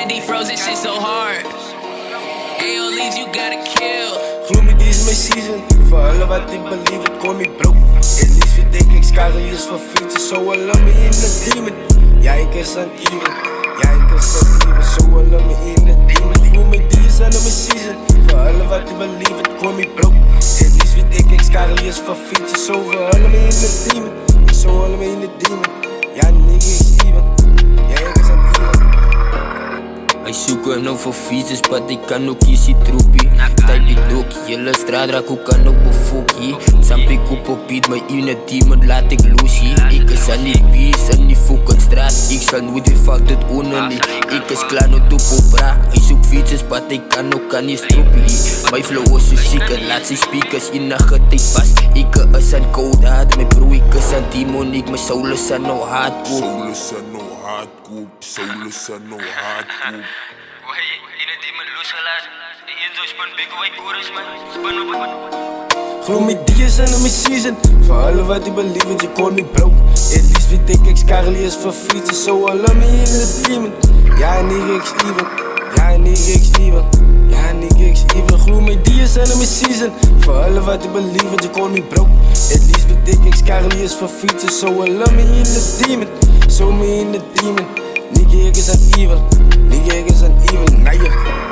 when defrozen shit so hard. AO leaves, you gotta kill. Gloomy, this is my season. For alle wat ik believe, it call me broke. At least weet ik skarreliers van fietsen. So I love me in the demon. Ja, ik is aan even. Ja, ik is aan even. So I love me in the demon. Gloomy, this is aan my season. For alle wat ik believe, it call me broke. At least weet ik skarreliers van fietsen. So I love me in the demon. So I love me in the demon. Ja, nigga, is even. Ja, ik is aan even. Hij zoeken nou voor fietsers, maar ik kan ook kiezen troepie. Tijd die dokie, hele straat raak ook kan ook befokie. Samp ik op beat, maar in het team laat ik los hier. Ik is aan die beast, aan die fucking straat. Ik zal nooit weer fout het ownen niet. Ik is klaar no top op bra. Hij zoekt fietsers, maar ik kan ook aan die stroepie. Mijn flow is zo ziek, het laat zijn speakers in de getijd pas. Ik is aan code hard, mijn bro, ik is aan demoniek. Mijn soul is aan no hardcore. Soul is aan no hardcore. Why in het demon losgelaten? Die een zo span big white chorus man. Span op man. Gloomy, die is aan my season. For alle wat ik believe, it, you call me broke. At least weet ik skarreliers van fietsen. So I love me in the demon. Ja, nigga, ik even. Ja, nigga, ik even. Ja, nigga, ik even. Gloomy, die is aan my season. For alle wat ik believe, it, you call me broke. At least weet ik skarreliers van fietsen. So I love me in the demon. So me in the demon. Nigga, ik is aan even. Nigga, ik is aan even. Nah, yeah.